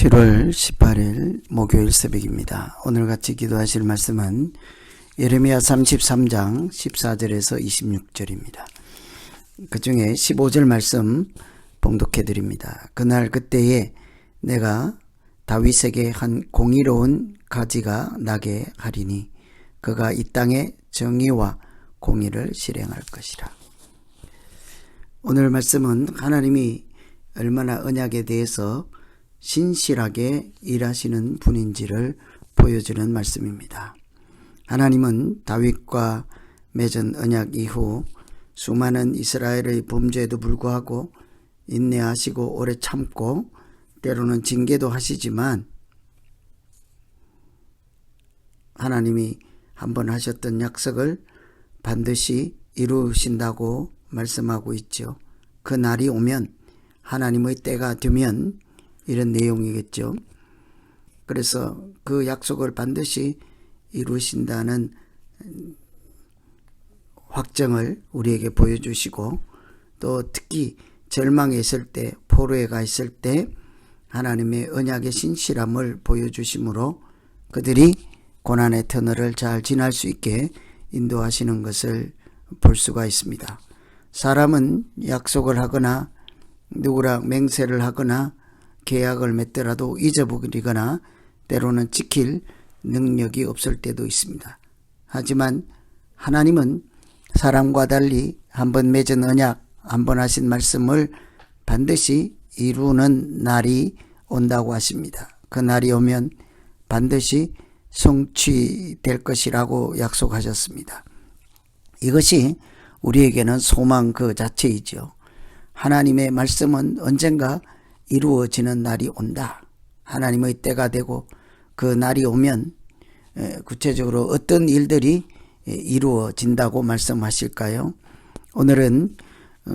7월 18일 목요일 새벽입니다. 오늘 같이 기도하실 말씀은 예레미야 33장 14절에서 26절입니다. 그 중에 15절 말씀 봉독해 드립니다. 그날 그때에 내가 다윗에게 한 공의로운 가지가 나게 하리니 그가 이 땅에 정의와 공의를 실행할 것이라. 오늘 말씀은 하나님이 얼마나 언약에 대해서 신실하게 일하시는 분인지를 보여주는 말씀입니다. 하나님은 다윗과 맺은 언약 이후 수많은 이스라엘의 범죄에도 불구하고 인내하시고 오래 참고 때로는 징계도 하시지만 하나님이 한번 하셨던 약속을 반드시 이루신다고 말씀하고 있죠. 그 날이 오면 하나님의 때가 되면 이런 내용이겠죠. 그래서 그 약속을 반드시 이루신다는 확정을 우리에게 보여주시고 또 특히 절망에 있을 때, 포로에 가 있을 때 하나님의 언약의 신실함을 보여주심으로 그들이 고난의 터널을 잘 지날 수 있게 인도하시는 것을 볼 수가 있습니다. 사람은 약속을 하거나 누구랑 맹세를 하거나 계약을 맺더라도 잊어버리거나 때로는 지킬 능력이 없을 때도 있습니다. 하지만 하나님은 사람과 달리 한번 맺은 언약, 한번 하신 말씀을 반드시 이루는 날이 온다고 하십니다. 그 날이 오면 반드시 성취될 것이라고 약속하셨습니다. 이것이 우리에게는 소망 그 자체이죠. 하나님의 말씀은 언젠가 이루어지는 날이 온다. 하나님의 때가 되고 그 날이 오면 구체적으로 어떤 일들이 이루어진다고 말씀하실까요? 오늘은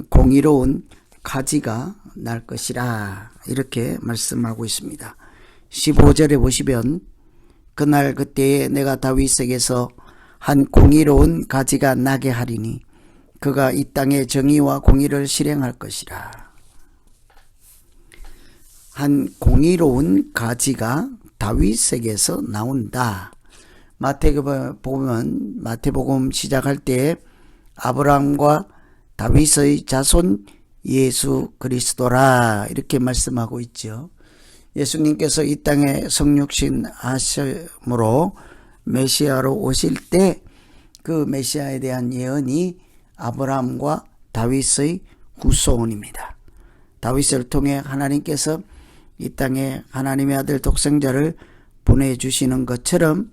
공의로운 가지가 날 것이라 이렇게 말씀하고 있습니다. 15절에 보시면 그날 그때에 내가 다윗에게서 한 공의로운 가지가 나게 하리니 그가 이 땅에 정의와 공의를 실행할 것이라. 한 공의로운 가지가 다윗에게서 나온다. 마태복음 시작할 때 아브라함과 다윗의 자손 예수 그리스도라 이렇게 말씀하고 있죠. 예수님께서 이 땅에 성육신 하심으로 메시아로 오실 때 그 메시아에 대한 예언이 아브라함과 다윗의 후손입니다. 다윗을 통해 하나님께서 이 땅에 하나님의 아들 독생자를 보내주시는 것처럼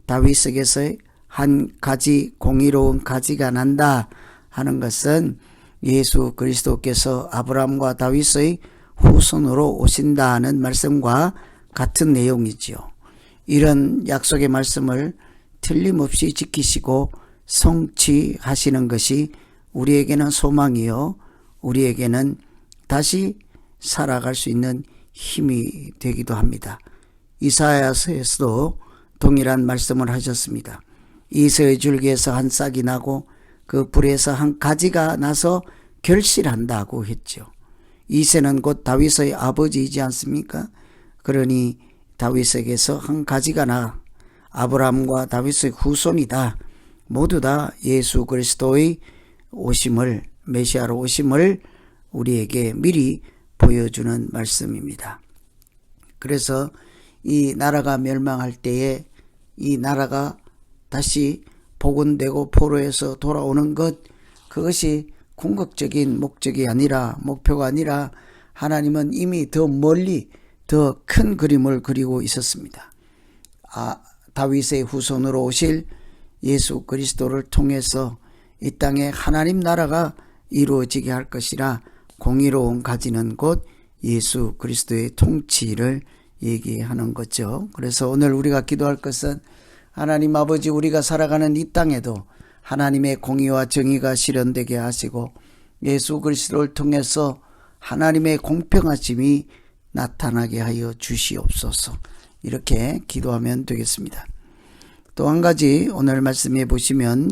다윗에게서 한 가지 공의로운 가지가 난다 하는 것은 예수 그리스도께서 아브라함과 다윗의 후손으로 오신다는 말씀과 같은 내용이지요. 이런 약속의 말씀을 틀림없이 지키시고 성취하시는 것이 우리에게는 소망이요 우리에게는 다시 살아갈 수 있는 힘이 되기도 합니다. 이사야서에서도 동일한 말씀을 하셨습니다. 이새의 줄기에서 한 싹이 나고 그 불에서 한 가지가 나서 결실한다고 했죠. 이새는 곧 다윗의 아버지이지 않습니까? 그러니 다윗에게서 한 가지가 나 아브라함과 다윗의 후손이다. 모두 다 예수 그리스도의 오심을 메시아로 오심을 우리에게 미리 보여주는 말씀입니다. 그래서 이 나라가 멸망할 때에 이 나라가 다시 복원되고 포로에서 돌아오는 것, 그것이 궁극적인 목적이 아니라 목표가 아니라 하나님은 이미 더 멀리 더 큰 그림을 그리고 있었습니다. 다윗의 후손으로 오실 예수 그리스도를 통해서 이 땅에 하나님 나라가 이루어지게 할 것이라 공의로운 가지는 곧 예수 그리스도의 통치를 얘기하는 거죠. 그래서 오늘 우리가 기도할 것은 하나님 아버지, 우리가 살아가는 이 땅에도 하나님의 공의와 정의가 실현되게 하시고 예수 그리스도를 통해서 하나님의 공평하심이 나타나게 하여 주시옵소서. 이렇게 기도하면 되겠습니다. 또 한 가지 오늘 말씀해 보시면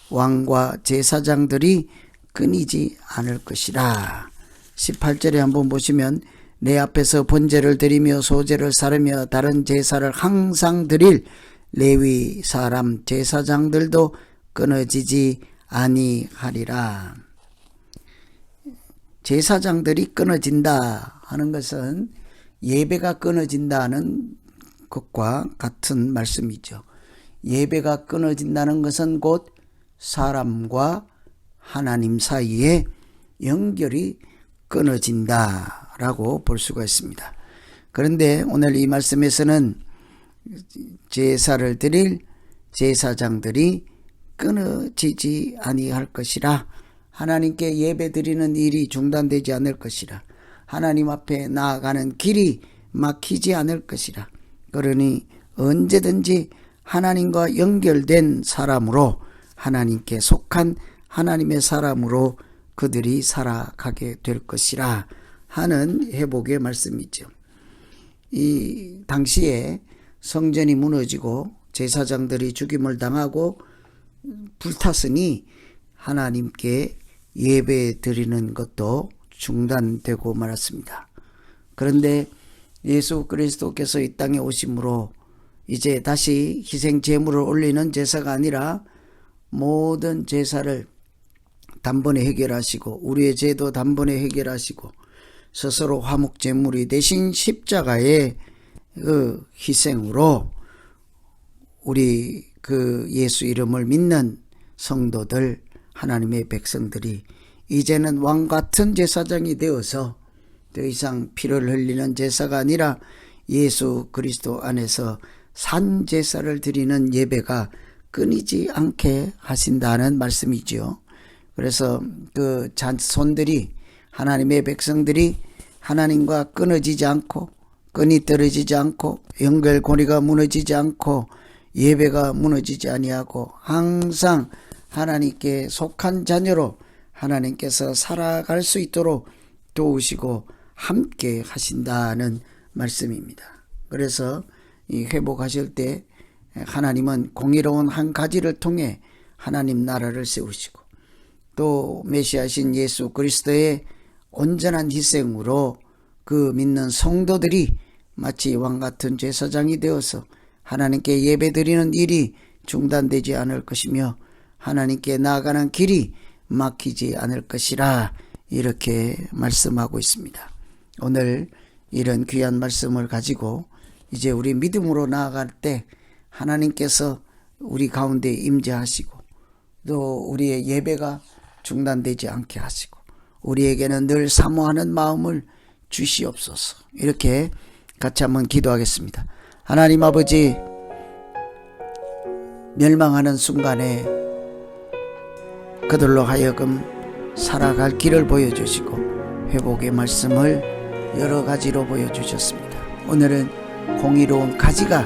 왕과 제사장들이 끊이지 않을 것이라. 18절에 한번 보시면 내 앞에서 번제를 드리며 소제를 사르며 다른 제사를 항상 드릴 레위 사람 제사장들도 끊어지지 아니하리라. 제사장들이 끊어진다 하는 것은 예배가 끊어진다는 것과 같은 말씀이죠. 예배가 끊어진다는 것은 곧 사람과 하나님 사이에 연결이 끊어진다라고 볼 수가 있습니다. 그런데 오늘 이 말씀에서는 제사를 드릴 제사장들이 끊어지지 아니할 것이라, 하나님께 예배 드리는 일이 중단되지 않을 것이라, 하나님 앞에 나아가는 길이 막히지 않을 것이라. 그러니 언제든지 하나님과 연결된 사람으로, 하나님께 속한 하나님의 사람으로 그들이 살아가게 될 것이라 하는 회복의 말씀이죠. 이 당시에 성전이 무너지고 제사장들이 죽임을 당하고 불탔으니 하나님께 예배 드리는 것도 중단되고 말았습니다. 그런데 예수 그리스도께서 이 땅에 오심으로 이제 다시 희생 제물을 올리는 제사가 아니라 모든 제사를 단번에 해결하시고 우리의 죄도 단번에 해결하시고 스스로 화목 제물이 되신 십자가의 그 희생으로 우리 그 예수 이름을 믿는 성도들, 하나님의 백성들이 이제는 왕같은 제사장이 되어서 더 이상 피를 흘리는 제사가 아니라 예수 그리스도 안에서 산 제사를 드리는 예배가 끊이지 않게 하신다는 말씀이지요. 그래서 그 자손들이, 하나님의 백성들이 하나님과 끊어지지 않고 끈이 떨어지지 않고 연결고리가 무너지지 않고 예배가 무너지지 아니하고 항상 하나님께 속한 자녀로 하나님께서 살아갈 수 있도록 도우시고 함께 하신다는 말씀입니다. 그래서 이 회복하실 때 하나님은 공의로운 한 가지를 통해 하나님 나라를 세우시고 또 메시아신 예수 그리스도의 온전한 희생으로 그 믿는 성도들이 마치 왕같은 제사장이 되어서 하나님께 예배드리는 일이 중단되지 않을 것이며 하나님께 나아가는 길이 막히지 않을 것이라 이렇게 말씀하고 있습니다. 오늘 이런 귀한 말씀을 가지고 이제 우리 믿음으로 나아갈 때 하나님께서 우리 가운데 임재하시고 또 우리의 예배가 중단되지 않게 하시고 우리에게는 늘 사모하는 마음을 주시옵소서. 이렇게 같이 한번 기도하겠습니다. 하나님 아버지, 멸망하는 순간에 그들로 하여금 살아갈 길을 보여주시고 회복의 말씀을 여러 가지로 보여주셨습니다. 오늘은 공의로운 가지가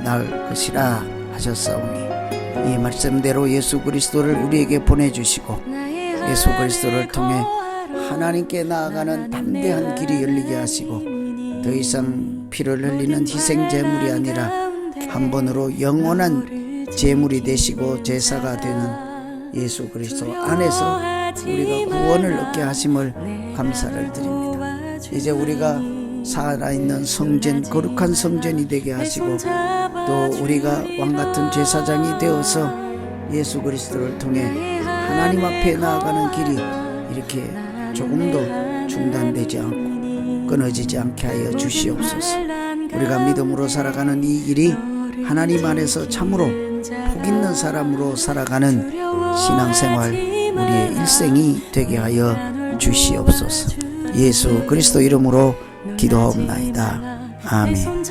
나을 것이라 하셨사오니 이 말씀대로 예수 그리스도를 우리에게 보내주시고 예수 그리스도를 통해 하나님께 나아가는 담대한 길이 열리게 하시고 더 이상 피를 흘리는 희생 제물이 아니라 한 번으로 영원한 제물이 되시고 제사가 되는 예수 그리스도 안에서 우리가 구원을 얻게 하심을 감사를 드립니다. 이제 우리가 살아있는 성전, 거룩한 성전이 되게 하시고 또 우리가 왕같은 제사장이 되어서 예수 그리스도를 통해 하나님 앞에 나아가는 길이 이렇게 조금도 중단되지 않고 끊어지지 않게 하여 주시옵소서. 우리가 믿음으로 살아가는 이 길이 하나님 안에서 참으로 복 있는 사람으로 살아가는 신앙생활, 우리의 일생이 되게 하여 주시옵소서. 예수 그리스도 이름으로 기도하옵나이다. 아멘.